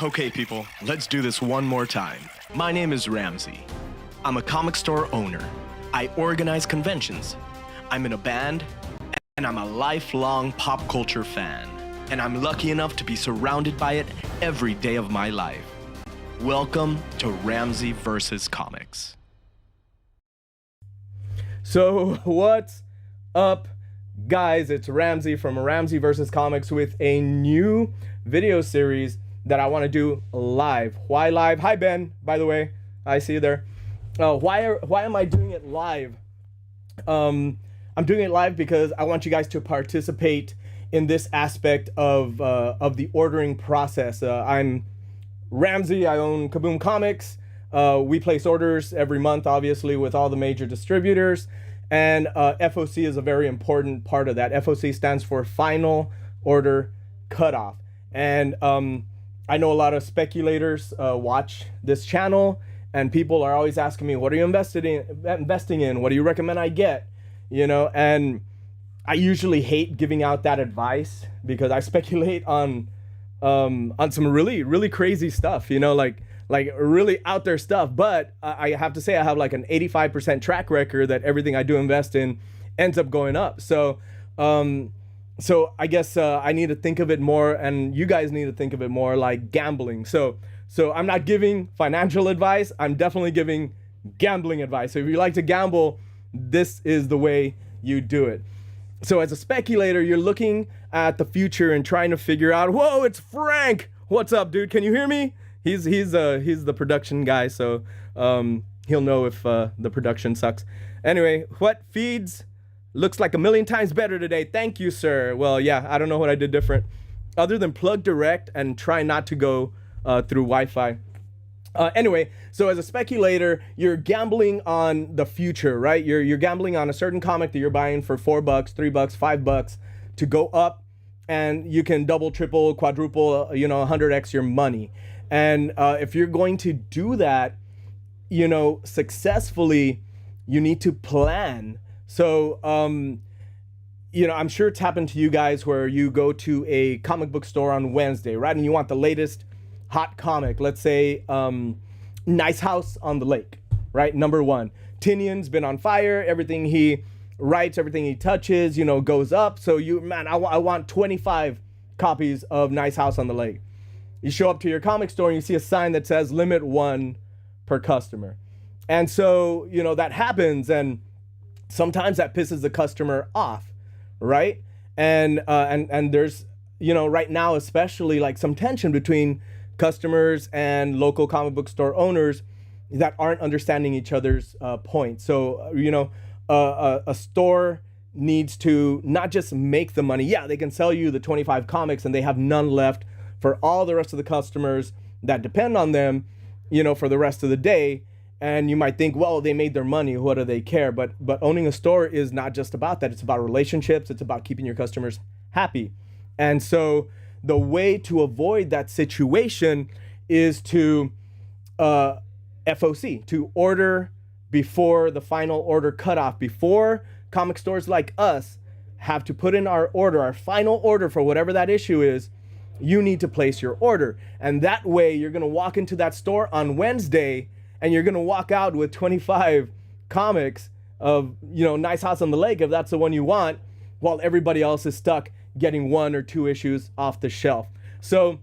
Okay, people, let's do this one more time. My name is Ramsey. I'm a comic store owner. I organize conventions. I'm in a band, and I'm a lifelong pop culture fan. And I'm lucky enough to be surrounded by it every day of my life. Welcome to Ramsey vs. Comics. So what's up, guys? It's Ramsey from Ramsey vs. Comics with a new video series that I want to do live. Why live? Hi, Ben, by the way. I see you there. Why am I doing it live? I'm doing it live because I want you guys to participate in this aspect of the ordering process. I'm Ramsey. I own Kaboom Comics. We place orders every month, obviously, with all the major distributors. And FOC is a very important part of that. FOC stands for Final Order Cutoff. And I know a lot of speculators watch this channel, and people are always asking me, what are you investing in? What do you recommend I get? You know, and I usually hate giving out that advice because I speculate on some really crazy stuff, you know, like really out there stuff. But I have to say I have like an 85% track record that everything I do invest in ends up going up. So I guess I need to think of it more, and you guys need to think of it more like gambling. So I'm not giving financial advice. I'm definitely giving gambling advice. So if you like to gamble, this is the way you do it. So as a speculator, you're looking at the future and trying to figure out, whoa, it's Frank. What's up, dude? Can you hear me? He's the production guy, so he'll know if the production sucks. Anyway, what feeds? Looks like a million times better today. Thank you, sir. Well, yeah, I don't know what I did different other than plug direct and try not to go through Wi-Fi. Anyway, so as a speculator, you're gambling on the future, right? You're gambling on a certain comic that you're buying for $4, $3, $5 to go up, and you can double, triple, quadruple, 100x your money. And if you're going to do that, successfully, you need to plan. So, I'm sure it's happened to you guys where you go to a comic book store on Wednesday, right? And you want the latest hot comic, let's say Nice House on the Lake, right? Number one. Tinian's been on fire. Everything he writes, everything he touches, goes up. So I want 25 copies of Nice House on the Lake. You show up to your comic store and you see a sign that says limit 1 per customer. And so, that happens, and sometimes that pisses the customer off, right? And there's, right now, especially like some tension between customers and local comic book store owners that aren't understanding each other's points. So, a store needs to not just make the money. Yeah, they can sell you the 25 comics and they have none left for all the rest of the customers that depend on them, for the rest of the day. And you might think, well, they made their money, what do they care? But owning a store is not just about that. It's about relationships. It's about keeping your customers happy. And so the way to avoid that situation is to FOC, to order before the final order cutoff, before comic stores like us have to put in our order, our final order for whatever that issue is. You need to place your order. And that way you're going to walk into that store on Wednesday and you're going to walk out with 25 comics of, Nice House on the Lake, if that's the one you want, while everybody else is stuck getting 1 or 2 issues off the shelf. So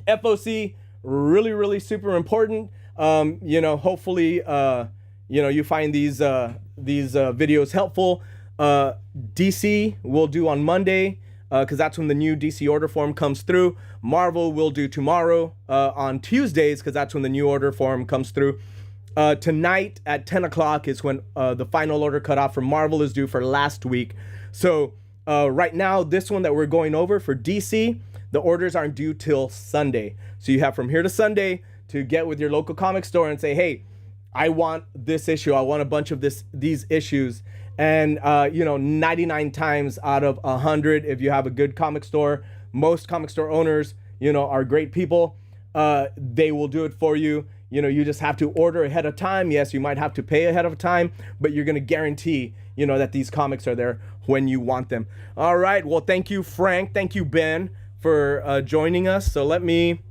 FOC, really super important. Hopefully, you find these videos helpful. DC we'll do on Monday, because that's when the new DC order form comes through. Marvel will do tomorrow on Tuesdays, because that's when the new order form comes through. Tonight at 10 o'clock is when the final order cutoff for Marvel is due for last week. So right now, this one that we're going over for DC, the orders aren't due till Sunday. So you have from here to Sunday to get with your local comic store and say, hey, I want this issue. I want a bunch of these issues. And, 99 times out of 100, if you have a good comic store, most comic store owners, are great people. They will do it for you. You just have to order ahead of time. Yes, you might have to pay ahead of time, but you're going to guarantee, that these comics are there when you want them. All right. Well, thank you, Frank. Thank you, Ben, for joining us. So let me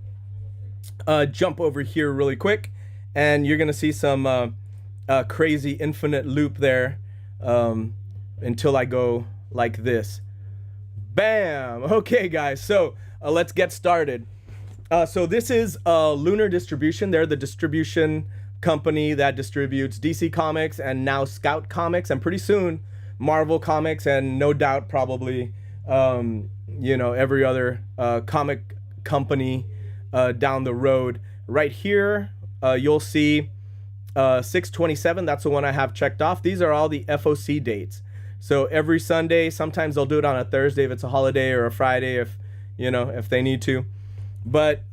jump over here really quick, and you're gonna see some crazy infinite loop there until I go like this. Bam! Okay, guys, so let's get started. So this is Lunar Distribution. They're the distribution company that distributes DC Comics and now Scout Comics, and pretty soon Marvel Comics, and no doubt probably every other comic company down the road. Right here, you'll see 6/27. That's the one I have checked off. These are all the FOC dates. So every Sunday, sometimes they'll do it on a Thursday if it's a holiday, or a Friday if they need to. But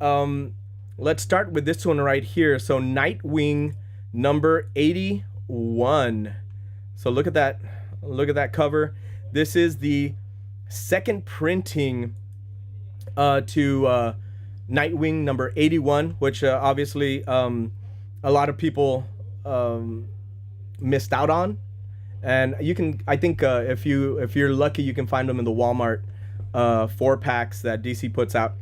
let's start with this one right here. So Nightwing number 81. So look at that cover. This is the second printing to Nightwing number 81, which obviously a lot of people missed out on. And you can, I think, if you're lucky, you can find them in the Walmart 4-packs that DC puts out.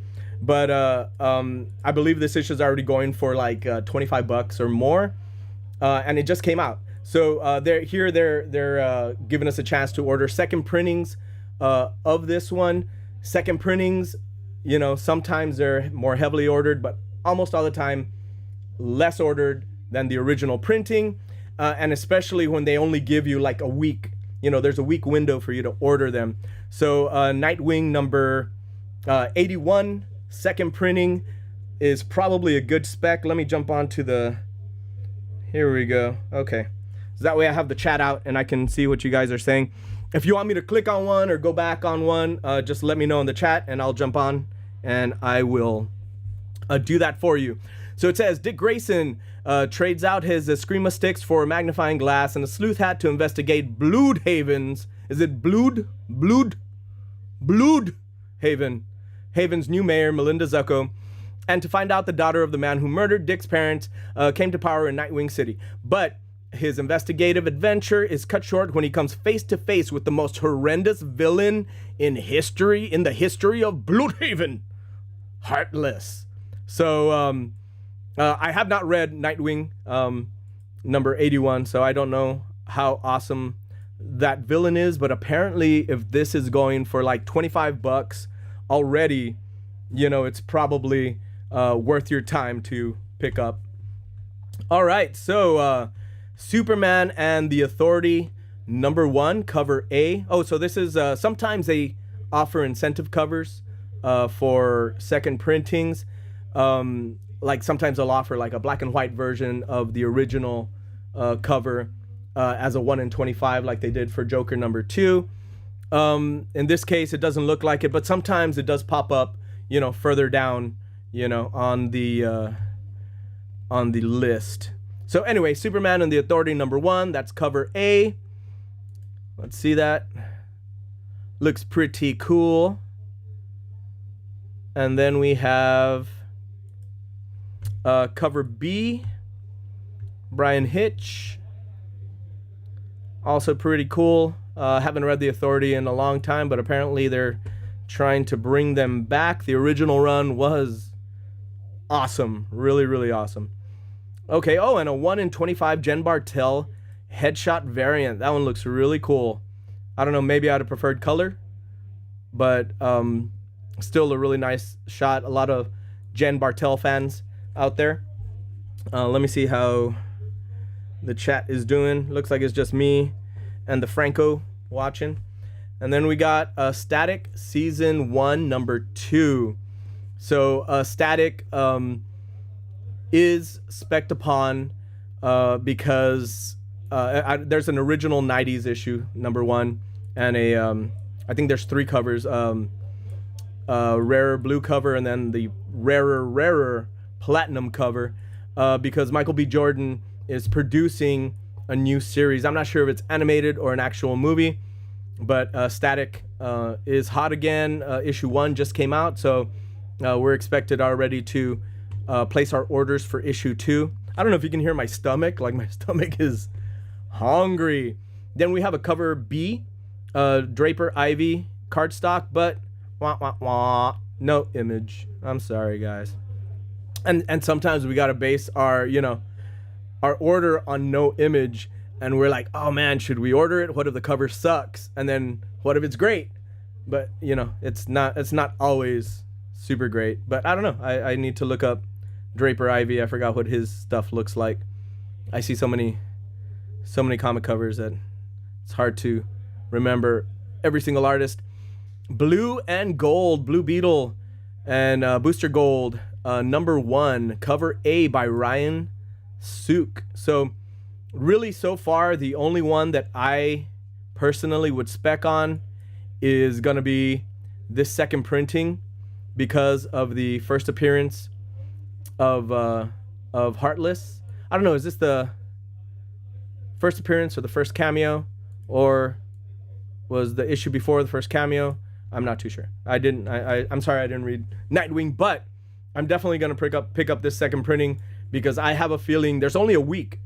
But I believe this issue is already going for like $25 or more, and it just came out. So they're giving us a chance to order second printings of this one. Second printings, sometimes they're more heavily ordered, but almost all the time less ordered than the original printing. And especially when they only give you like a week, there's a week window for you to order them. So Nightwing number 81, second printing, is probably a good spec. Let me jump on to here we go. Okay. So that way I have the chat out and I can see what you guys are saying. If you want me to click on one or go back on one, just let me know in the chat and I'll jump on and I will do that for you. So it says, Dick Grayson trades out his Eskrima sticks for a magnifying glass and a sleuth hat to investigate Bloodhaven's, is it Bloodhaven? Haven's new mayor, Melinda Zucco, and to find out the daughter of the man who murdered Dick's parents came to power in Nightwing City. But his investigative adventure is cut short when he comes face to face with the most horrendous villain in the history of Bloodhaven, Heartless. So I have not read Nightwing number 81, so I don't know how awesome that villain is, but apparently if this is going for like $25 already, it's probably worth your time to pick up. All right, so Superman and the Authority number 1, cover A. Oh, so this is sometimes they offer incentive covers for second printings. Like sometimes they'll offer like a black and white version of the original cover as a 1 in 25, like they did for Joker number 2. In this case, it doesn't look like it, but sometimes it does pop up, further down, on the list. So anyway, Superman and the Authority number 1, that's cover A. Let's see that. Looks pretty cool. And then we have cover B, Brian Hitch. Also pretty cool. Haven't read The Authority in a long time, but apparently they're trying to bring them back. The original run was awesome. Really, really awesome. Okay, oh, and a 1 in 25 Jen Bartel headshot variant. That one looks really cool. I don't know, maybe I'd have preferred color, but still a really nice shot. A lot of Jen Bartel fans out there. Let me see how the chat is doing. Looks like it's just me and the Franco watching. And then we got Static Season 1 number 2. So Static is spec'd upon because there's an original 90s issue number 1 and a I think there's 3 covers, rarer blue cover and then the rarer platinum cover, because Michael B. Jordan is producing a new series. I'm not sure if it's animated or an actual movie, but Static is hot again. Issue 1 just came out, so we're expected already to place our orders for issue 2. I don't know if you can hear my stomach, like my stomach is hungry. Then we have a cover B, Draper Ivy cardstock, but no image. I'm sorry, guys. And sometimes we got to base our, our order on no image, and we're like, oh man, should we order it? What if the cover sucks? And then what if it's great? But it's not always super great. But I don't know. I need to look up Draper Ivy. I forgot what his stuff looks like. I see so many comic covers that it's hard to remember every single artist. Blue and Gold, Blue Beetle and Booster Gold, number 1, cover A by Ryan Sook. So really, so far, the only one that I personally would spec on is gonna be this second printing, because of the first appearance of Heartless. I don't know, is this the first appearance or the first cameo, or was the issue before the first cameo? I'm not too sure. I'm sorry I didn't read Nightwing, but I'm definitely gonna pick up this second printing, because I have a feeling there's only a week,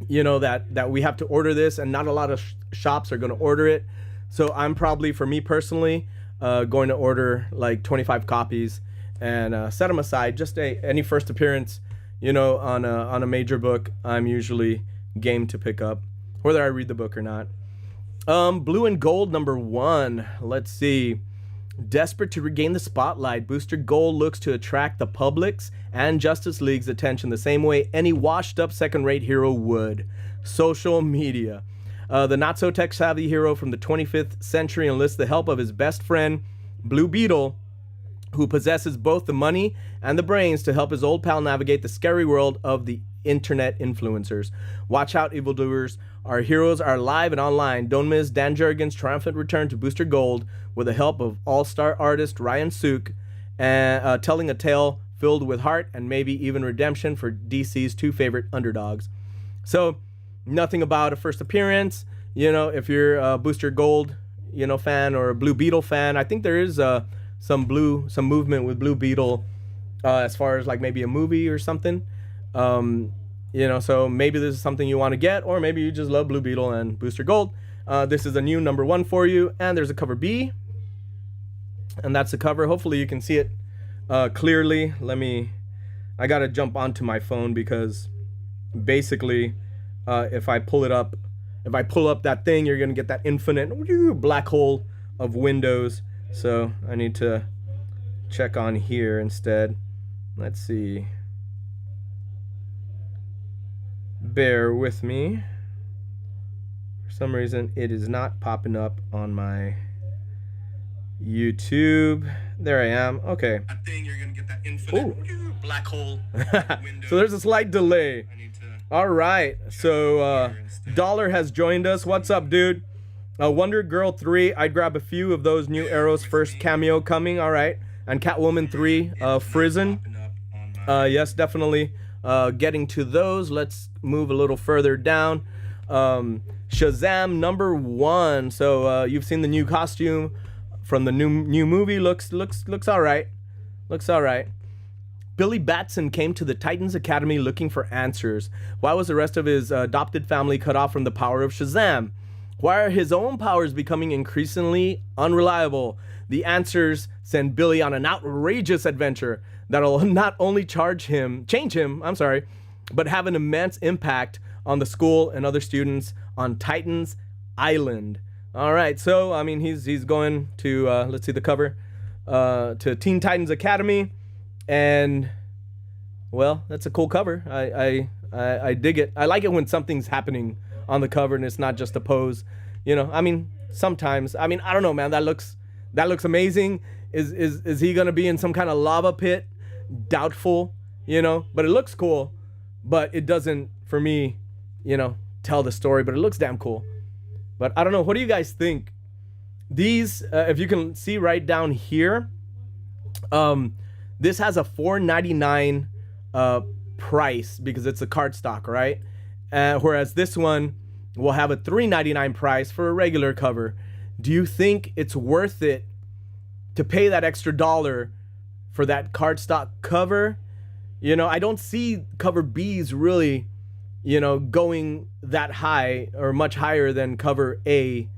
that we have to order this, and not a lot of shops are gonna order it. So I'm probably, for me personally, going to order like 25 copies and set them aside. Just any first appearance, on a major book, I'm usually game to pick up, whether I read the book or not. Blue and Gold, number 1. Let's see. Desperate to regain the spotlight, Booster Gold looks to attract the public's and Justice League's attention the same way any washed-up second-rate hero would: social media. The not-so-tech-savvy hero from the 25th century enlists the help of his best friend, Blue Beetle, who possesses both the money and the brains to help his old pal navigate the scary world of the internet influencers. Watch out, evildoers. Our heroes are live and online. Don't miss Dan Jurgens' triumphant return to Booster Gold with the help of all-star artist Ryan Sook, telling a tale filled with heart and maybe even redemption for DC's 2 favorite underdogs. So, nothing about a first appearance. If you're a Booster Gold, fan, or a Blue Beetle fan, I think there is some movement with Blue Beetle, as far as like maybe a movie or something. So maybe this is something you want to get, or maybe you just love Blue Beetle and Booster Gold. This is a new number 1 for you, and there's a cover B, and that's the cover. Hopefully you can see it clearly. I gotta jump onto my phone, because basically if I pull up that thing, you're gonna get that infinite black hole of windows. So I need to check on here instead. Let's see. Bear with me. For some reason, it is not popping up on my YouTube. There I am. Okay. That thing, you're gonna get that infinite black hole. So there's a slight delay. All right. So Dollar has joined us. What's up, dude? Wonder Girl 3. I'd grab a few of those new Arrow's first cameo coming. All right. And Catwoman 3. Frizzen. Yes, definitely. Getting to those. Let's move a little further down. Shazam number 1. So you've seen the new costume from the new movie. Looks all right. Looks all right. Billy Batson came to the Titans Academy looking for answers. Why was the rest of his adopted family cut off from the power of Shazam? Why are his own powers becoming increasingly unreliable? The answers send Billy on an outrageous adventure that'll not only change him, but have an immense impact on the school and other students on Titans Island. All right, so I mean he's going to let's see the cover, to Teen Titans Academy, and well, that's a cool cover. I dig it. I like it when something's happening on the cover and it's not just a pose. I mean, sometimes, I don't know, man, that looks amazing. Is he gonna be in some kind of lava pit? Doubtful, but it looks cool, but it doesn't, for me, tell the story, but it looks damn cool. But I don't know, what do you guys think? These, if you can see right down here, this has a $4.99 price because it's a cardstock, right? Whereas this one will have a $3.99 price for a regular cover. Do you think it's worth it to pay that extra $1 for that cardstock cover? I don't see cover B's really, going that high or much higher than cover A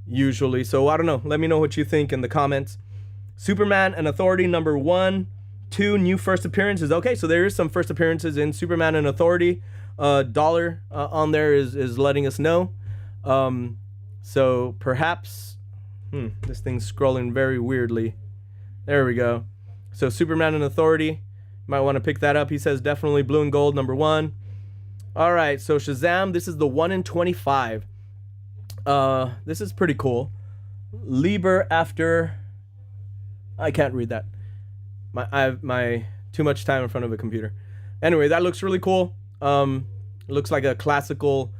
usually. So I don't know. Let me know what you think in the comments. Superman and Authority number 1. 2 new first appearances. Okay, so there is some first appearances in Superman and Authority. Dollar on there is letting us know. So perhaps, this thing's scrolling very weirdly. There we go. So Superman and Authority, might want to pick that up. He says definitely blue and gold, number 1. All right, so Shazam, this is the 1 in 25. This is pretty cool. Lieber after, I can't read that. I have too much time in front of a computer. Anyway, that looks really cool. It looks like a classical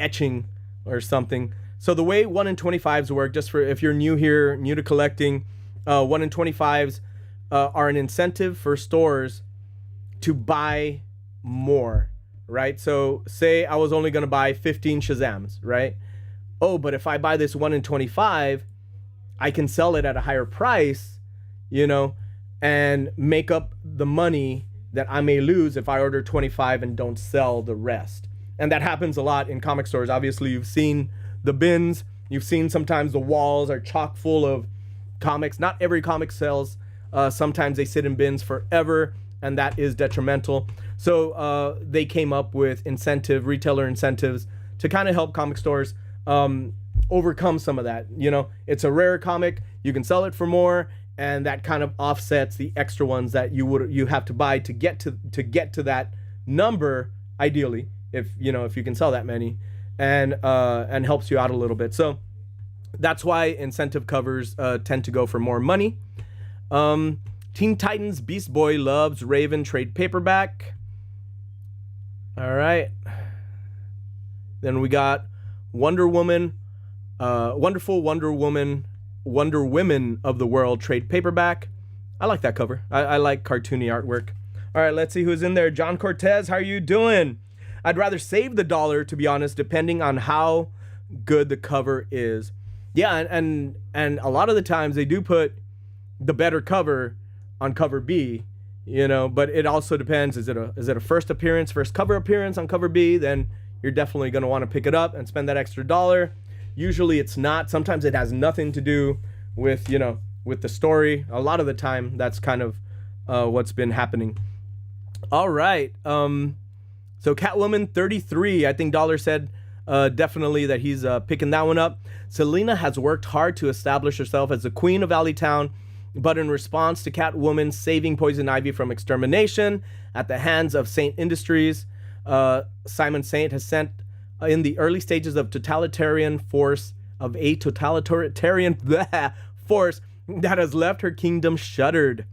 etching or something. So the way 1 in 25s work, just for if you're new here, new to collecting, 1 in 25s are an incentive for stores to buy more, right? So say I was only going to buy 15 Shazams, right? Oh, but if I buy this 1 in 25, I can sell it at a higher price, you know, and make up the money that I may lose if I order 25 and don't sell the rest. And that happens a lot in comic stores. Obviously, you've seen the bins. You've seen sometimes the walls are chock full of comics. Not every comic sells. Sometimes they sit in bins forever, and that is detrimental. So they came up with retailer incentives to kind of help comic stores overcome some of that. You know, it's a rare comic. You can sell it for more, and that kind of offsets the extra ones that you have to buy to get to that number, ideally, if you can sell that many, and helps you out a little bit. So that's why incentive covers tend to go for more money. Teen Titans Beast Boy Loves Raven trade paperback. All right. Then we got Wonder Woman, Wonderful Wonder Woman, Wonder Women of the World trade paperback. I like that cover. I like cartoony artwork. All right, let's see who's in there. John Cortez, how are you doing? I'd rather save the dollar, to be honest, depending on how good the cover is. Yeah, and a lot of the times they do put the better cover on cover B, you know, but it also depends. Is it a first cover appearance on cover B? Then you're definitely going to want to pick it up and spend that extra dollar. Usually it's not. Sometimes it has nothing to do with, with the story. A lot of the time that's kind of what's been happening. All right. So Catwoman 33, I think Dollar said definitely that he's picking that one up. Selena has worked hard to establish herself as the queen of Alleytown, but in response to Catwoman saving Poison Ivy from extermination at the hands of Saint Industries, Simon Saint has sent in the early stages of a totalitarian force that has left her kingdom shuttered.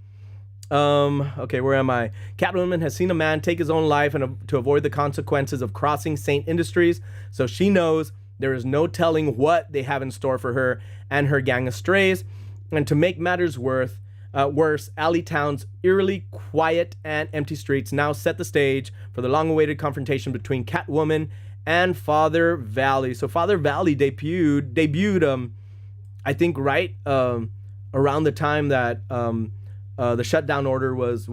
Okay, where am I? Catwoman has seen a man take his own life to avoid the consequences of crossing Saint Industries, so she knows there is no telling what they have in store for her and her gang of strays. And to make matters worse, Alleytown's eerily quiet and empty streets now set the stage for the long-awaited confrontation between Catwoman and Father Valley. So Father Valley debuted, I think, right around the time that the shutdown order was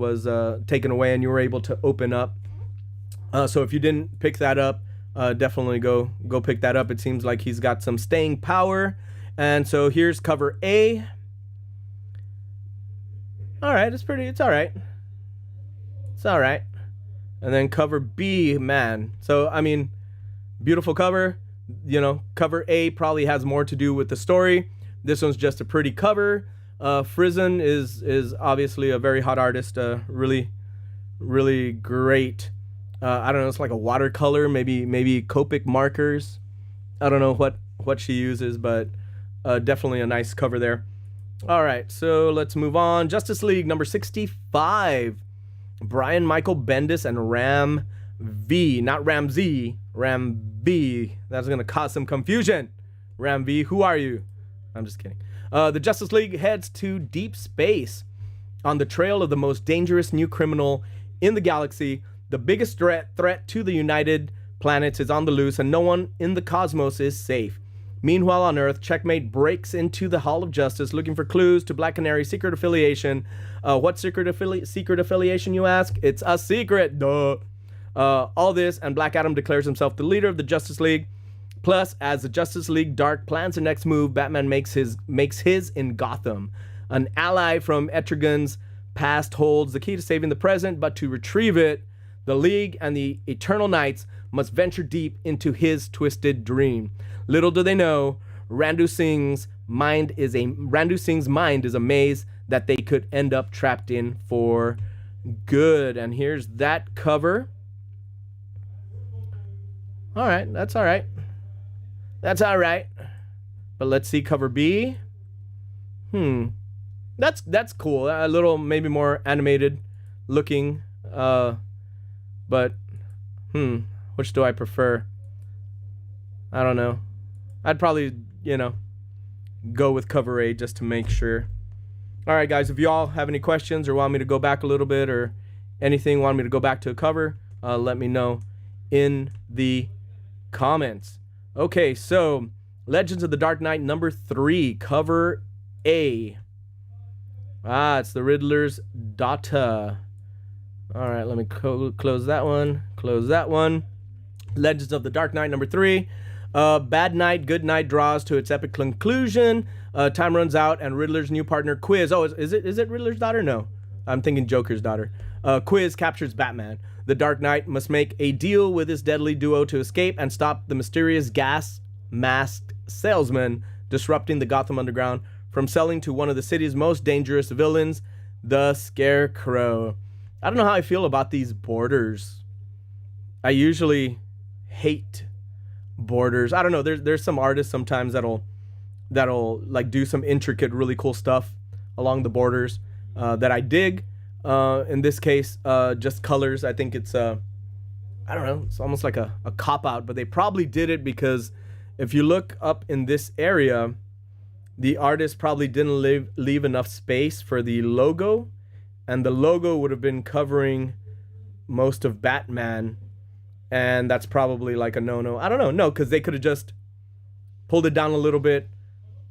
taken away and you were able to open up. So if you didn't pick that up, definitely go pick that up. It seems like he's got some staying power. And so here's cover A. All right, it's all right. It's all right. And then cover B, man. So, I mean, beautiful cover. Cover A probably has more to do with the story. This one's just a pretty cover. Frizen is obviously a very hot artist. Really, really great. I don't know, it's like a watercolor, maybe Copic markers. I don't know what she uses, but definitely a nice cover there. All right, so let's move on. Justice League number 65. Brian Michael Bendis and Ram V. Not Ram Z, Ram B. That's going to cause some confusion. Ram V, who are you? I'm just kidding. The Justice League heads to deep space on the trail of the most dangerous new criminal in the galaxy. The biggest threat to the United Planets is on the loose, and no one in the cosmos is safe. Meanwhile, on Earth, Checkmate breaks into the Hall of Justice looking for clues to Black Canary's secret affiliation. What secret affiliation, you ask? It's a secret, duh. All this, and Black Adam declares himself the leader of the Justice League. Plus, as the Justice League Dark plans their next move, Batman makes his in Gotham. An ally from Etrigan's past holds the key to saving the present, but to retrieve it, the League and the Eternal Knights must venture deep into his twisted dream. Little do they know, Randu Singh's mind is a maze that they could end up trapped in for good. And here's that cover. All right, that's all right. That's all right. But let's see cover B. That's cool. A little maybe more animated looking. But which do I prefer? I don't know. I'd probably, go with cover A just to make sure. All right, guys, if y'all have any questions or want me to go back a little bit or anything, want me to go back to a cover, let me know in the comments. Okay, so Legends of the Dark Knight number 3, cover A. It's the Riddler's daughter. All right, let me close that one. Close that one. Legends of the Dark Knight number 3. Bad Night, Good Night draws to its epic conclusion. Time runs out, and Riddler's new partner, Quiz. Oh, is it Riddler's daughter? No, I'm thinking Joker's daughter. Quiz captures Batman. The Dark Knight must make a deal with his deadly duo to escape and stop the mysterious gas-masked salesman disrupting the Gotham Underground from selling to one of the city's most dangerous villains, the Scarecrow. I don't know how I feel about these borders. I usually hate borders. I don't know. There's some artists sometimes that'll like do some intricate, really cool stuff along the borders that I dig. In this case, just colors. I think it's I don't know. It's almost like a cop out, but they probably did it because if you look up in this area, the artist probably didn't leave enough space for the logo, and the logo would have been covering most of Batman, and that's probably like a no-no. I don't know. No, because they could have just pulled it down a little bit,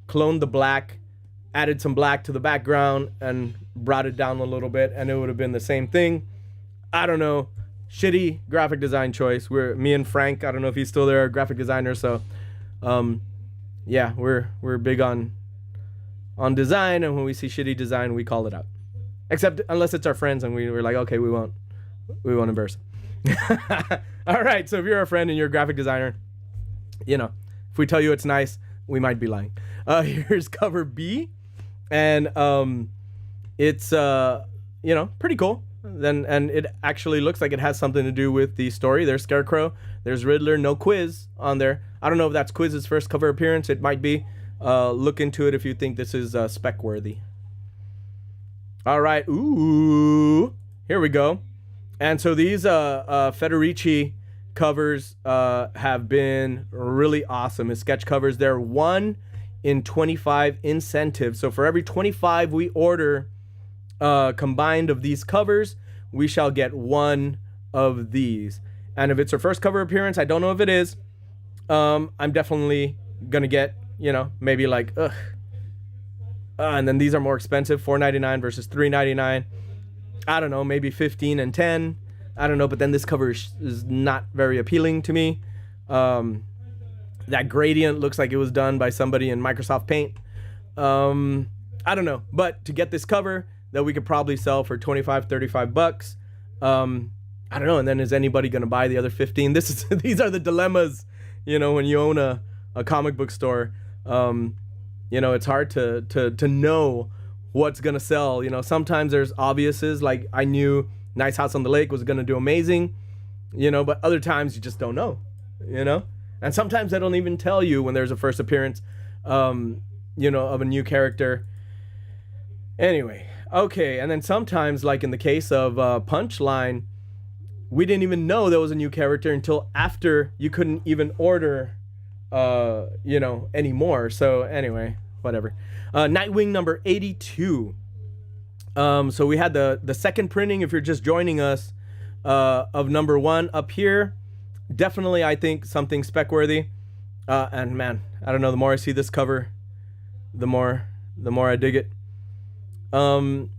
cloned the black, added some black to the background, and brought it down a little bit, and it would have been the same thing. I don't know. Shitty graphic design choice. Me and Frank, I don't know if he's still there, graphic designer, so yeah, we're big on design, and when we see shitty design, we call it out. Except unless it's our friends and we're like, okay, we won't embarrass them. All right, so if you're a friend and you're a graphic designer, if we tell you it's nice, we might be lying. Here's cover B, and it's pretty cool. And it actually looks like it has something to do with the story. There's Scarecrow, there's Riddler, no Quiz on there. I don't know if that's Quiz's first cover appearance. It might be. Look into it if you think this is spec worthy. All right, ooh, here we go. And so these Federici covers have been really awesome. His sketch covers, they're 1 in 25 incentives. So for every 25 we order combined of these covers, we shall get 1 of these. And if it's her first cover appearance, I don't know if it is, I'm definitely gonna get, maybe like, and then these are more expensive, $4.99 versus $3.99. I don't know, maybe 15 and 10. I don't know, but then this cover is not very appealing to me. That gradient looks like it was done by somebody in Microsoft Paint. I don't know, but to get this cover that we could probably sell for 25, 35 bucks. I don't know, and then is anybody going to buy the other 15? These are the dilemmas, when you own a comic book store. It's hard to know what's going to sell. Sometimes there's obviouses, like I knew Nice House on the Lake was going to do amazing, but other times you just don't know, and sometimes they don't even tell you when there's a first appearance, of a new character. Anyway, okay, and then sometimes, like in the case of Punchline, we didn't even know there was a new character until after you couldn't even order, anymore. So anyway, whatever. Nightwing number 82. So we had the second printing, if you're just joining us, of number 1 up here. Definitely, I think something spec worthy. And man, I don't know, the more I see this cover, the more I dig it. And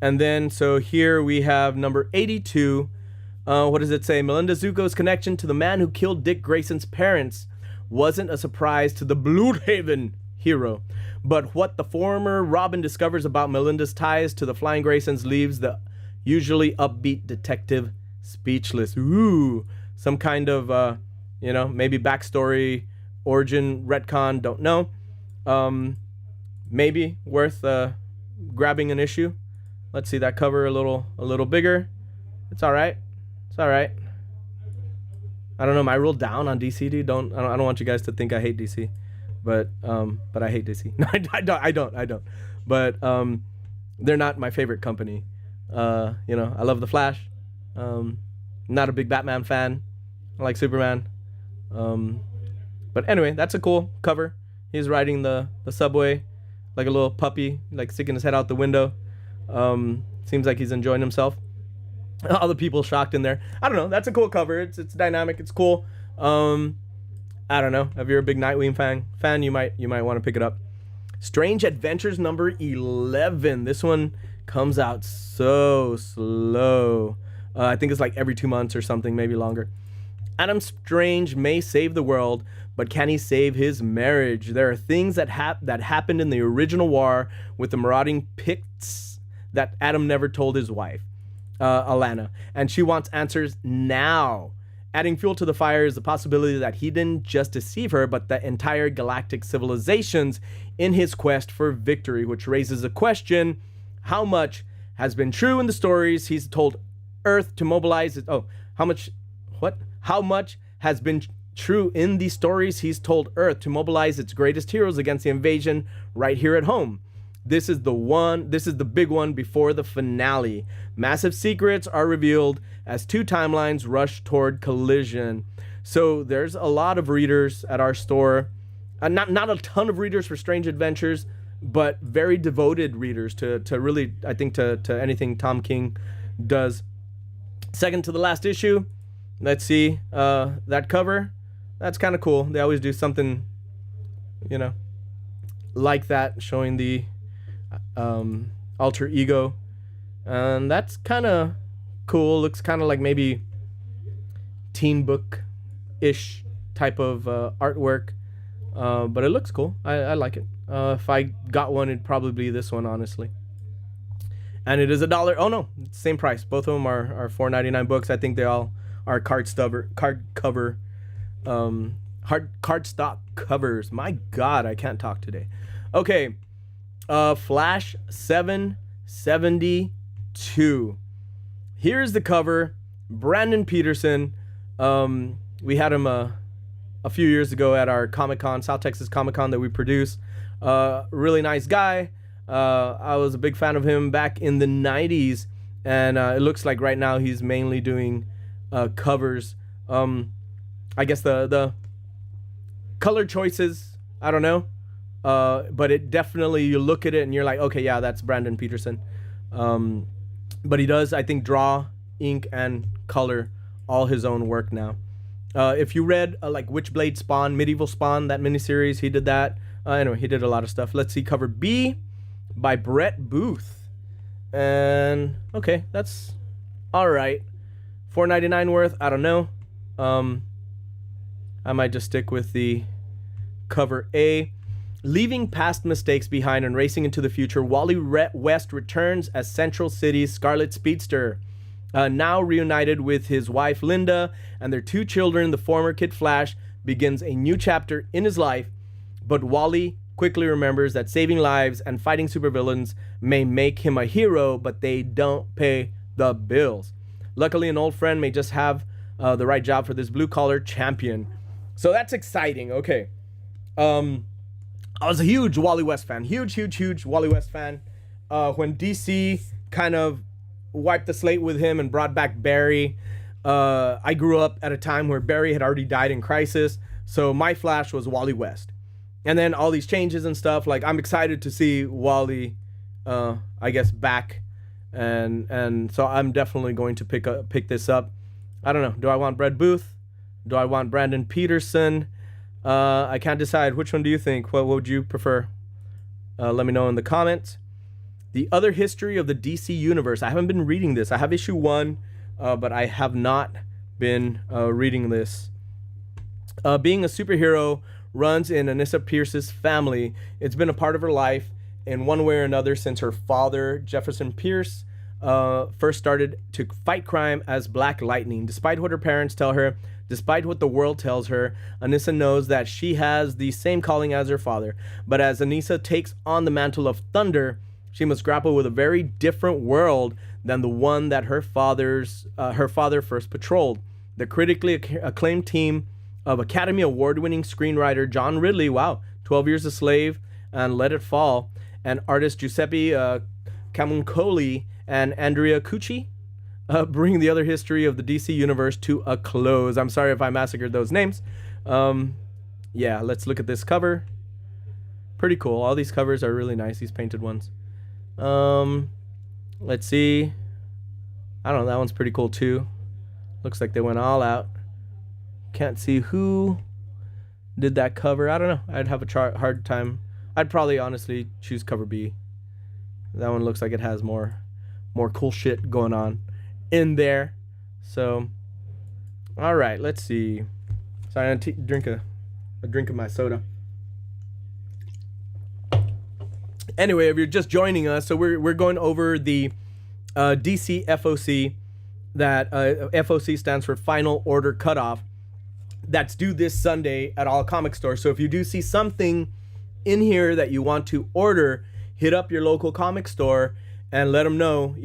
then, so here we have number 82. What does it say? Melinda Zuko's connection to the man who killed Dick Grayson's parents wasn't a surprise to the Bloodhaven hero. But what the former Robin discovers about Melinda's ties to the Flying Graysons leaves the usually upbeat detective speechless. Ooh, some kind of, maybe backstory, origin, retcon, don't know. Maybe worth grabbing an issue. Let's see that cover a little bigger. It's all right. It's all right. I don't know. Am I real down on DC, dude? I don't want you guys to think I hate DC, but I hate DC. No, I don't. But they're not my favorite company. I love the Flash. Not a big Batman fan. I like Superman. But anyway, that's a cool cover. He's riding the subway like a little puppy, like sticking his head out the window. Seems like he's enjoying himself. All the people shocked in there. I don't know. That's a cool cover. It's dynamic. It's cool. I don't know. If you're a big Nightwing fan, you might want to pick it up. Strange Adventures number 11. This one comes out so slow. I think it's like every 2 months or something, maybe longer. Adam Strange may save the world, but can he save his marriage? There are things that happened in the original war with the marauding Picts that Adam never told his wife, Alana, and she wants answers now. Adding fuel to the fire is the possibility that he didn't just deceive her, but the entire galactic civilizations in his quest for victory, which raises a question: how much has been true in the stories he's told Earth to mobilize it? How much has been true in the stories he's told Earth to mobilize its greatest heroes against the invasion right here at home? This is the big one before the finale. Massive secrets are revealed as two timelines rush toward collision. So there's a lot of readers at our store. Not a ton of readers for Strange Adventures, but very devoted readers to really, I think, to anything Tom King does. Second to the last issue. Let's see that cover. That's kind of cool. They always do something, like that, showing the alter ego, and that's kind of cool. Looks kind of like maybe teen book ish type of artwork, but it looks cool. I like it. If I got one, it'd probably be this one, honestly. And it is $1. Oh no, it's the same price. Both of them are $4.99 books. I think they all are cardstock covers. My God, I can't talk today. Okay, Flash 772. Here's the cover. Brandon Peterson. We had him a few years ago at our Comic-Con, South Texas Comic-Con that we produce. Really nice guy. I was a big fan of him back in the 90s, and it looks like right now he's mainly doing covers. I guess the color choices, I don't know, but it definitely, you look at it and you're like, okay, yeah, that's Brandon Peterson. But he does, I think, draw, ink, and color all his own work now. If you read like Witchblade Spawn, Medieval Spawn, that miniseries, he did that. Anyway, he did a lot of stuff. Let's see, cover B by Brett Booth. And okay, that's all right. $4.99 worth, I don't know. I might just stick with the cover A. Leaving past mistakes behind and racing into the future, Wally West returns as Central City's Scarlet Speedster. Now reunited with his wife Linda and their two children, the former Kid Flash begins a new chapter in his life, but Wally quickly remembers that saving lives and fighting supervillains may make him a hero, but they don't pay the bills. Luckily, an old friend may just have the right job for this blue-collar champion. So that's exciting. Okay. I was a huge Wally West fan. Huge Wally West fan. When DC kind of wiped the slate with him and brought back Barry, I grew up at a time where Barry had already died in Crisis. So my Flash was Wally West. And then all these changes and stuff, like I'm excited to see Wally, I guess, back. And so I'm definitely going to pick this up. I don't know. Do I want Brett Booth? Do I want Brandon Peterson? I can't decide. Which one do you think? What would you prefer? Let me know in the comments. The Other History of the DC Universe. I haven't been reading this. I have issue 1, but I have not been reading this. Being a superhero runs in Anissa Pierce's family. It's been a part of her life in one way or another since her father, Jefferson Pierce, first started to fight crime as Black Lightning. Despite what her parents tell her, despite what the world tells her, Anissa knows that she has the same calling as her father. But as Anissa takes on the mantle of Thunder, she must grapple with a very different world than the one that her father first patrolled. The critically acclaimed team of Academy Award-winning screenwriter John Ridley, 12 Years a Slave and Let It Fall, and artist Giuseppe Camuncoli and Andrea Cucci bring the other history of the DC universe to a close. I'm sorry if I massacred those names. Yeah, let's look at this cover. Pretty cool. All these covers are really nice, these painted ones. Let's see. I don't know, that one's pretty cool too. Looks like they went all out. Can't see who did that cover. I don't know. I'd have a hard time. I'd probably honestly choose cover B. That one looks like it has more cool shit going on in there. So, all right, let's see. Sorry, I'm gonna drink a drink of my soda. Anyway, if you're just joining us, so we're going over the DC FOC. That FOC stands for Final Order Cutoff. That's due this Sunday at all comic stores. So if you do see something in here that you want to order, hit up your local comic store and let them know,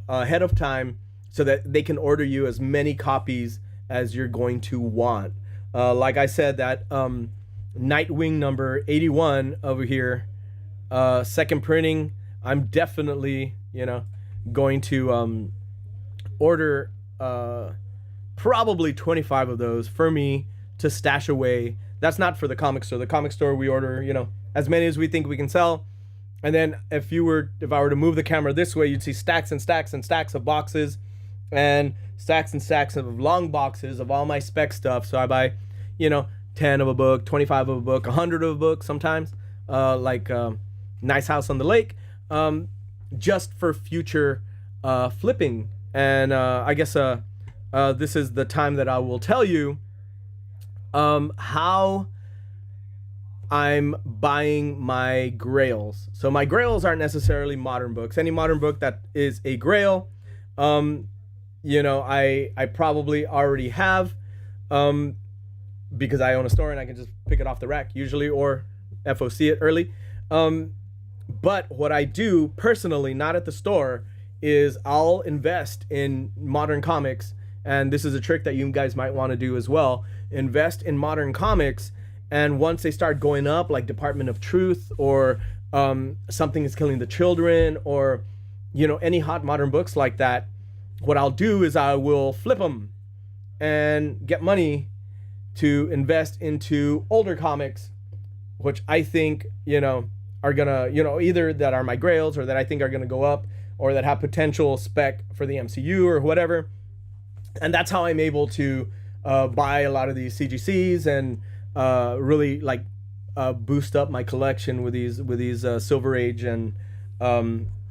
ahead of time, so that they can order you as many copies as you're going to want. Like I said, that Nightwing number 81 over here, second printing, I'm definitely, going to order probably 25 of those for me to stash away. That's not for the comic store. The comic store, we order, as many as we think we can sell. And then if I were to move the camera this way, you'd see stacks and stacks and stacks of boxes and stacks of long boxes of all my spec stuff. So I buy, 10 of a book, 25 of a book, 100 of a book sometimes, like Nice House on the Lake, just for future flipping. And I guess this is the time that I will tell you how I'm buying my grails. So my grails aren't necessarily modern books. Any modern book that is a grail, I probably already have, because I own a store and I can just pick it off the rack usually, or FOC it early. But what I do personally, not at the store, is I'll invest in modern comics. And this is a trick that you guys might want to do as well. Invest in modern comics, and once they start going up, like Department of Truth, or Something is Killing the Children, or any hot modern books like that, what I'll do is I will flip them and get money to invest into older comics, which I think are gonna either that are my grails, or that I think are gonna go up, or that have potential spec for the MCU or whatever. And that's how I'm able to buy a lot of these CGCs and really boost up my collection with these Silver Age and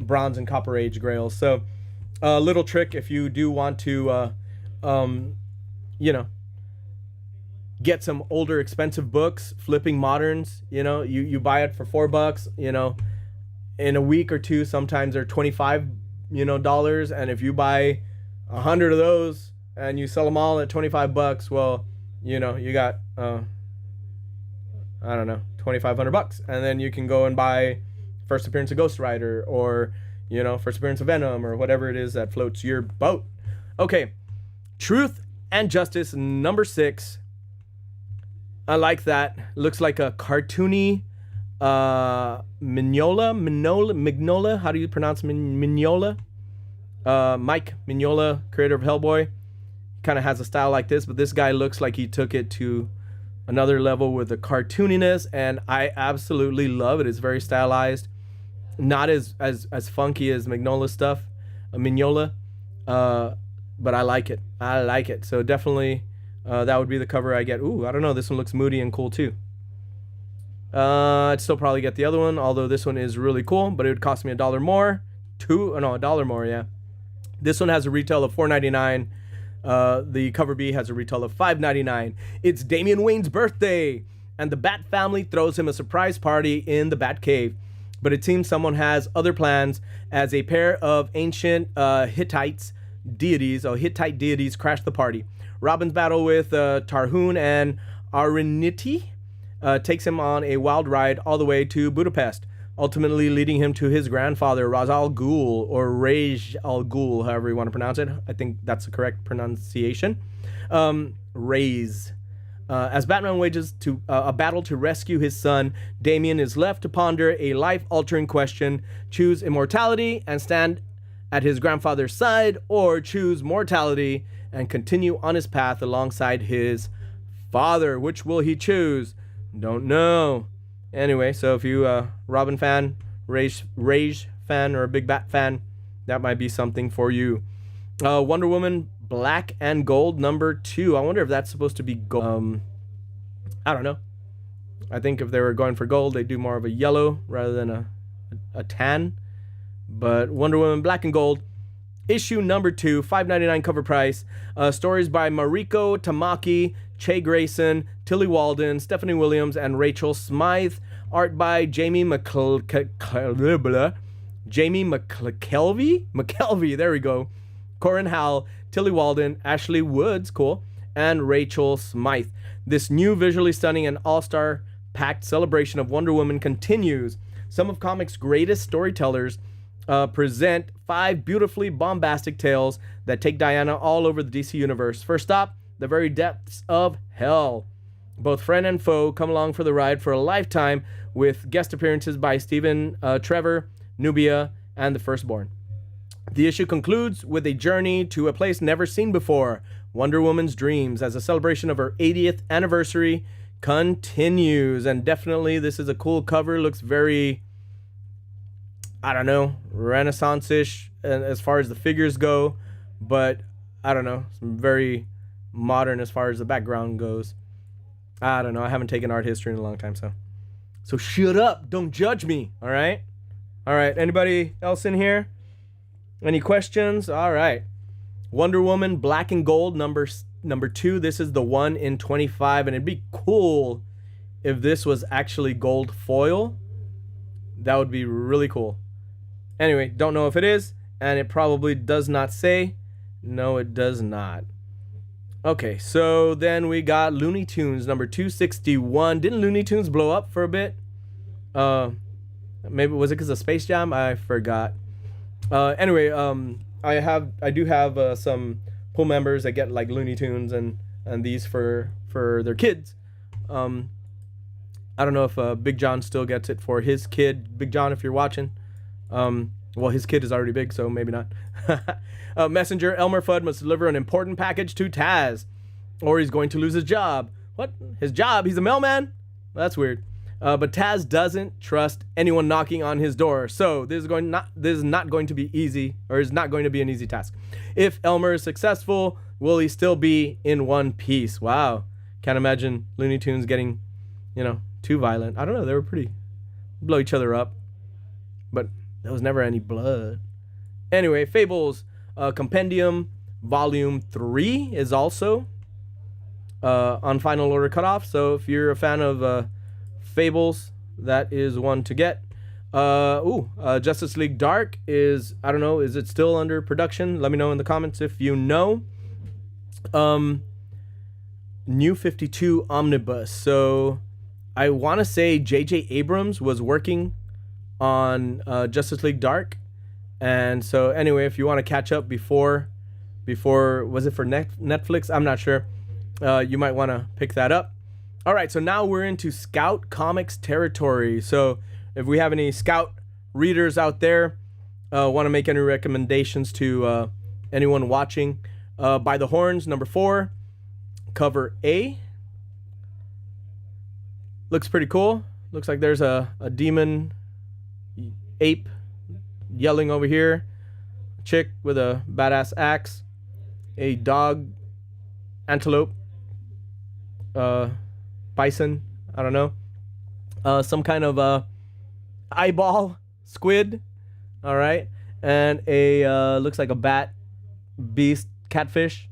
Bronze and Copper Age grails. So a little trick if you do want to get some older expensive books, flipping moderns, you buy it for $4, in a week or two, sometimes they're $25, dollars. And if you buy 100 of those and you sell them all at $25, well, you got, I don't know, $2,500. And then you can go and buy first appearance of Ghost Rider, or, first appearance of Venom, or whatever it is that floats your boat. Okay. Truth and Justice number 6. I like that. Looks like a cartoony Mignola. How do you pronounce Mignola? Mike Mignola, creator of Hellboy, kind of has a style like this, but this guy looks like he took it to another level with the cartooniness, and I absolutely love it. It's very stylized, not as funky as Mignola's stuff, Mignola, but I like it. So definitely that would be the cover I get. Ooh, I don't know, this one looks moody and cool too. I'd still probably get the other one, although this one is really cool, but it would cost me $1 more. $1 more, yeah. This one has a retail of $4.99. The cover B has a retail of $5.99. It's Damian Wayne's birthday, and the Bat family throws him a surprise party in the Bat Cave. But it seems someone has other plans as a pair of ancient Hittite deities crash the party. Robin's battle with Tarhun and Ariniti takes him on a wild ride all the way to Budapest, ultimately leading him to his grandfather, Ra's al Ghul, or Ra's al Ghul, however you want to pronounce it. I think that's the correct pronunciation. Ra's. As Batman wages a battle to rescue his son, Damian is left to ponder a life-altering question: choose immortality and stand at his grandfather's side, or choose mortality and continue on his path alongside his father. Which will he choose? Don't know. Anyway, so if you Robin fan, Rage fan, or a big Bat fan, that might be something for you. Wonder Woman Black and Gold #2. I wonder if that's supposed to be gold. I don't know. I think if they were going for gold, they'd do more of a yellow rather than a tan. But Wonder Woman Black and Gold, issue #2, $5.99 cover price. Stories by Mariko Tamaki, Che Grayson, Tilly Walden, Stephanie Williams, and Rachel Smythe. Art by Jamie McKelvey, there we go. Corin Howell, Tilly Walden, Ashley Woods, cool, and Rachel Smythe. This new visually stunning and all-star packed celebration of Wonder Woman continues. Some of comics' greatest storytellers present 5 beautifully bombastic tales that take Diana all over the DC universe. First stop, the very depths of hell. Both friend and foe come along for the ride for a lifetime, with guest appearances by Stephen Trevor, Nubia, and the Firstborn. The issue concludes with a journey to a place never seen before, Wonder Woman's dreams, as a celebration of her 80th anniversary continues. And definitely this is a cool cover. Looks very, I don't know, Renaissance-ish as far as the figures go, but I don't know, very modern as far as the background goes. I don't know. I haven't taken art history in a long time, so shut up. Don't judge me. All right. Anybody else in here? Any questions? All right. Wonder Woman Black and Gold #2. This is the 1 in 25, and it'd be cool if this was actually gold foil. That would be really cool. Anyway, don't know if it is, and it probably does not say. No, it does not. Okay, so then we got Looney Tunes #261. Didn't Looney Tunes blow up for a bit? Maybe was it because of Space Jam? I forgot. Anyway, I do have some pool members that get like Looney Tunes and these for their kids. I don't know if Big John still gets it for his kid. Big John, if you're watching. Well, his kid is already big, so maybe not. Messenger Elmer Fudd must deliver an important package to Taz, or he's going to lose his job. What? His job? He's a mailman? That's weird. But Taz doesn't trust anyone knocking on his door, so this is not going to be easy, or is not going to be an easy task. If Elmer is successful, will he still be in one piece? Wow. Can't imagine Looney Tunes getting, too violent. I don't know. They were pretty blow each other up, but there was never any blood. Anyway, Fables Compendium Volume 3 is also on Final Order Cutoff. So if you're a fan of Fables, that is one to get. Justice League Dark is, I don't know, is it still under production? Let me know in the comments if you know. New 52 Omnibus. So I want to say J.J. Abrams was working on Justice League Dark. And so anyway, if you want to catch up before was it for Netflix? I'm not sure. You might want to pick that up. All right, so now we're into Scout Comics territory. So if we have any Scout readers out there, want to make any recommendations to anyone watching, By the Horns #4, cover A. Looks pretty cool. Looks like there's a demon ape yelling over here, chick with a badass axe, a dog, antelope, bison, I don't know, some kind of eyeball squid, all right, and a looks like a bat beast catfish.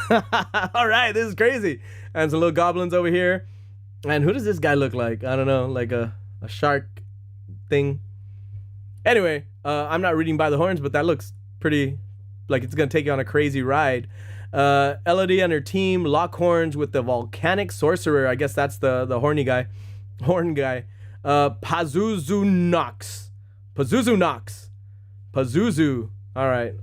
All right, this is crazy. And some little goblins over here. And who does this guy look like? I don't know, like a shark thing. Anyway, I'm not reading by the horns, but that looks pretty like it's gonna take you on a crazy ride. Elodie and her team lock horns with the volcanic sorcerer. I guess that's the horn guy. Pazuzu Nox. Pazuzu. All right.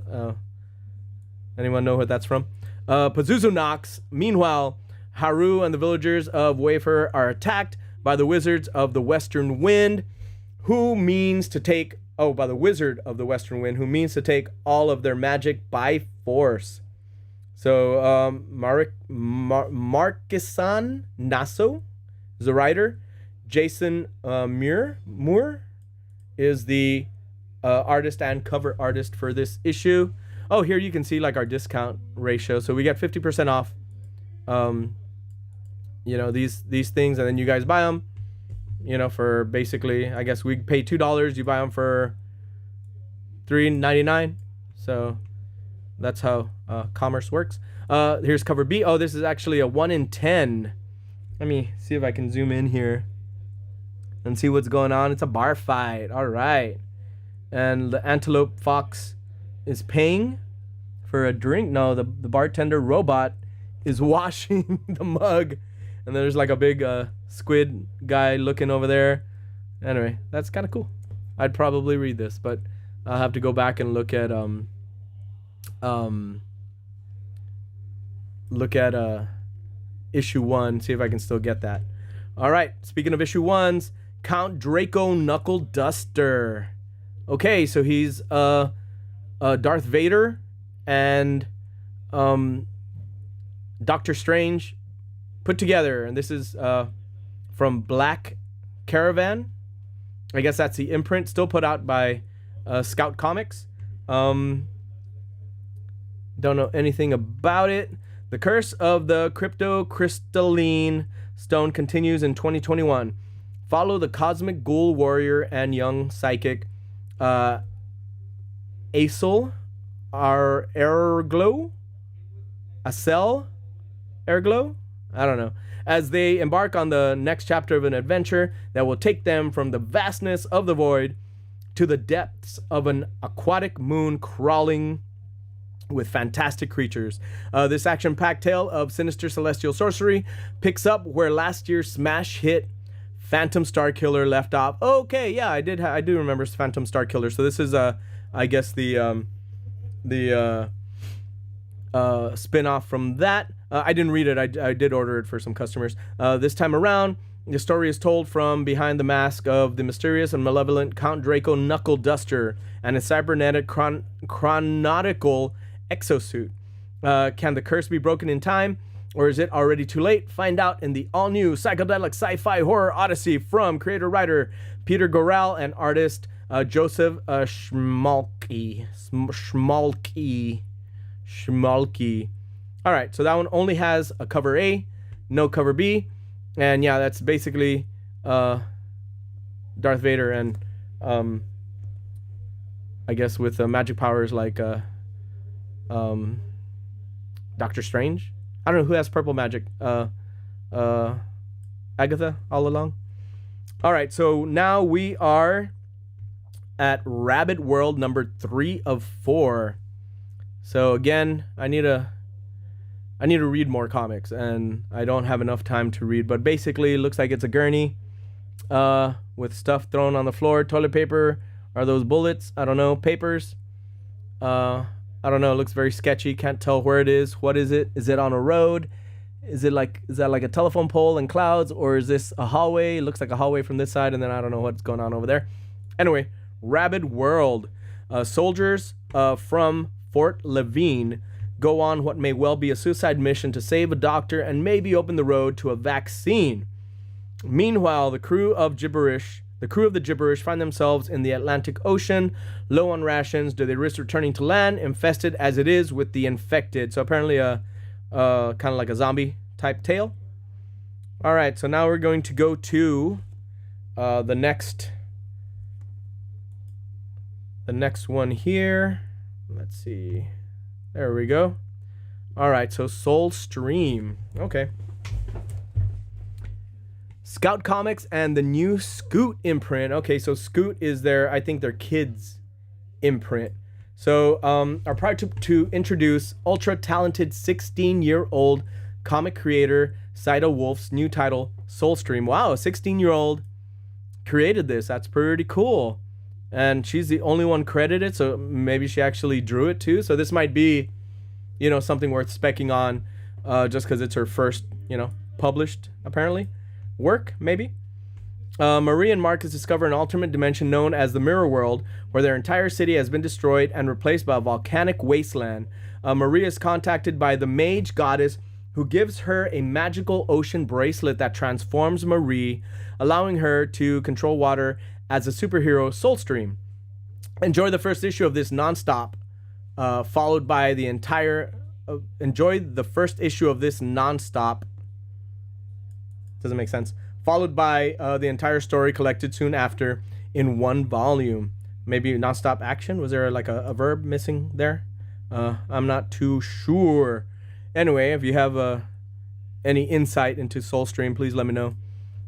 Anyone know what that's from? Pazuzu Nox. Meanwhile, Haru and the villagers of Wafer are attacked by the wizards of the Western Wind, who means to take by the wizard of the Western Wind, who means to take all of their magic by force. So Markisan Naso is the writer. Jason Moore is the artist and cover artist for this issue. Oh, here you can see like our discount ratio. So we get 50% off. You know, these things, and then you guys buy them. You know, for basically, I guess we pay $2. You buy them for $3.99. So that's how commerce works. Here's cover B. Oh, this is actually a 1 in 10. Let me see if I can zoom in here and see what's going on. It's a bar fight. All right. And the antelope fox is paying for a drink. No, the bartender robot is washing the mug. And there's like a big squid guy looking over there. Anyway, that's kind of cool. I'd probably read this, but I'll have to go back and look at issue 1, see if I can still get that. All right, speaking of issue 1s, Count Draco Knuckle Duster. Okay, so he's Darth Vader and Doctor Strange put together, and this is from Black Caravan. I guess that's the imprint, still put out by Scout Comics. Don't know anything about it. The curse of the crypto-crystalline stone continues in 2021. Follow the cosmic ghoul warrior and young psychic Aesel Erglow? I don't know. As they embark on the next chapter of an adventure that will take them from the vastness of the void to the depths of an aquatic moon crawling with fantastic creatures. This action-packed tale of sinister celestial sorcery picks up where last year's smash hit Phantom Starkiller left off. Okay, yeah, I do remember Phantom Starkiller. So this is I guess the spin-off from that. I didn't read it. I did order it for some customers. This time around, the story is told from behind the mask of the mysterious and malevolent Count Draco Knuckle Duster and his cybernetic chronotical exosuit. Can the curse be broken in time, or is it already too late? Find out in the all-new psychedelic sci-fi horror odyssey from creator-writer Peter Goral and artist Joseph Schmalke. All right, so that one only has a cover A, no cover B, and yeah, that's basically Darth Vader and I guess with magic powers like Doctor Strange. I don't know who has purple magic. Agatha all along. All right, so now we are at Rabbit World number 3 of 4. So again, I need to read more comics, and I don't have enough time to read. But basically, it looks like it's a gurney with stuff thrown on the floor. Toilet paper. Are those bullets? I don't know. Papers. I don't know. It looks very sketchy. Can't tell where it is. What is it? Is it on a road? Is that like a telephone pole and clouds, or is this a hallway? It looks like a hallway from this side, and then I don't know what's going on over there. Anyway, Rabbit World. Soldiers from Fort Levine go on what may well be a suicide mission to save a doctor and maybe open the road to a vaccine. Meanwhile, the crew of the Gibberish find themselves in the Atlantic Ocean, low on rations. Do they risk returning to land, infested as it is with the infected? So apparently kind of like a zombie type tale. All right, so now we're going to go to the next one here. Let's see. There we go. All right, so Soul Stream. Okay. Scout Comics and the new Scoot imprint. Okay, so Scoot is their, I think, their kids imprint. So are proud to introduce ultra talented 16-year-old comic creator Saida Wolf's new title, Soulstream. Wow, a 16-year-old created this. That's pretty cool. And she's the only one credited, so maybe she actually drew it too. So this might be, you know, something worth specking on, just because it's her first, you know, published, apparently, work, maybe. Marie and Marcus discover an alternate dimension known as the Mirror World, where their entire city has been destroyed and replaced by a volcanic wasteland. Marie is contacted by the mage goddess, who gives her a magical ocean bracelet that transforms Marie, allowing her to control water as a superhero Soulstream. Enjoy the first issue of this nonstop, followed by the entire... enjoy the first issue of this nonstop. Doesn't make sense. Followed by the entire story collected soon after in one volume. Maybe nonstop action? Was there like a verb missing there? I'm not too sure. Anyway, if you have any insight into Soulstream, please let me know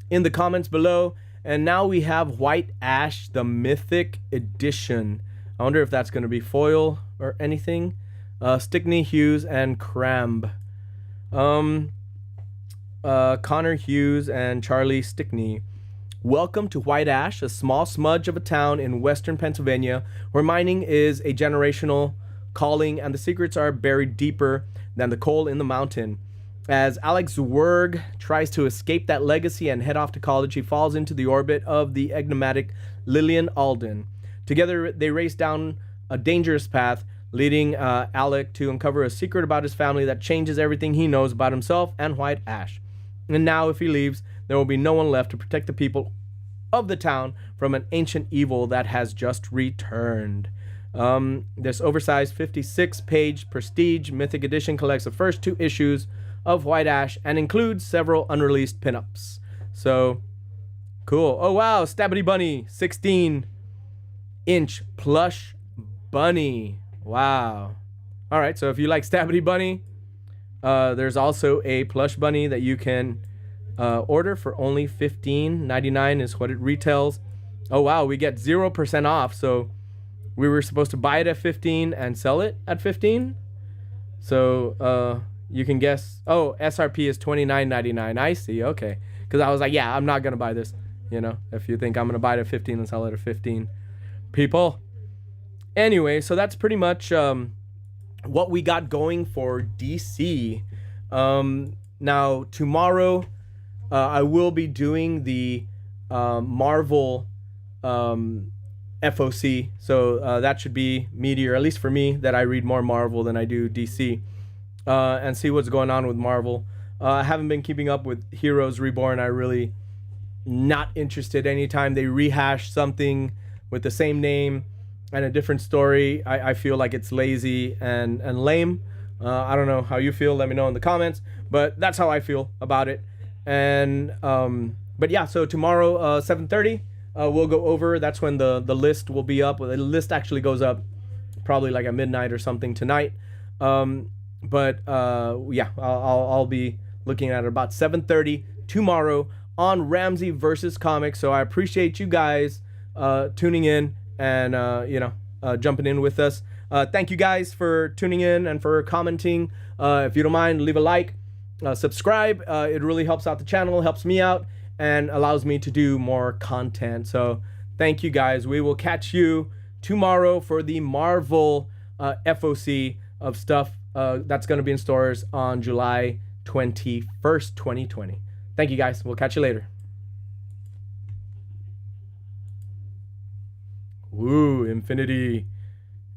in the comments below. And now we have White Ash, the Mythic Edition. I wonder if that's going to be foil or anything. Stickney, Hughes, and Cramb. Connor Hughes and Charlie Stickney. Welcome to White Ash, a small smudge of a town in western Pennsylvania, where mining is a generational calling and the secrets are buried deeper than the coal in the mountain. As Alex Zwerg tries to escape that legacy and head off to college, he falls into the orbit of the enigmatic Lillian Alden. Together, they race down a dangerous path, leading Alec to uncover a secret about his family that changes everything he knows about himself and White Ash. And now, if he leaves, there will be no one left to protect the people of the town from an ancient evil that has just returned. This oversized 56-page prestige mythic edition collects the first 2 issues of White Ash and includes several unreleased pinups. So, cool. Oh, wow. Stabbity Bunny, 16-inch plush bunny. Wow. All right, so if you like Stabbity Bunny, there's also a plush bunny that you can order for only $15.99 is what it retails. Oh, wow. We get 0% off, so... we were supposed to buy it at 15 and sell it at 15. So you can guess. Oh, SRP is $29.99. I see. Okay. Because I was like, yeah, I'm not going to buy this. You know, if you think I'm going to buy it at 15 and sell it at 15. People. Anyway, so that's pretty much what we got going for DC. Now, tomorrow, I will be doing the Marvel... FOC, so that should be meatier, at least for me, that I read more Marvel than I do DC, and see what's going on with Marvel. I haven't been keeping up with Heroes Reborn. I really not interested. Anytime they rehash something with the same name and a different story, I feel like it's lazy and lame. I don't know how you feel. Let me know in the comments, but that's how I feel about it. And but yeah, so tomorrow 7:30 we'll go over. That's when the list will be up. The list actually goes up probably like at midnight or something tonight. But yeah, I'll be looking at it about 7:30 tomorrow on Ramsey versus Comics. So I appreciate you guys tuning in and jumping in with us. Thank you guys for tuning in and for commenting. If you don't mind, leave a like, subscribe. It really helps out the channel, helps me out, and allows me to do more content. So thank you guys. We will catch you tomorrow for the Marvel FOC of stuff that's going to be in stores on July 21st, 2020. Thank you guys. We'll catch you later. Woo, infinity.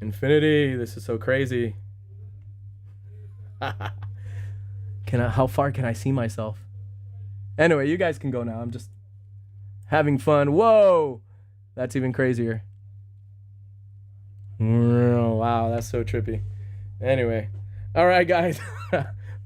Infinity. This is so crazy. How far can I see myself? Anyway, you guys can go now. I'm just having fun. Whoa! That's even crazier. Wow, that's so trippy. Anyway. All right, guys.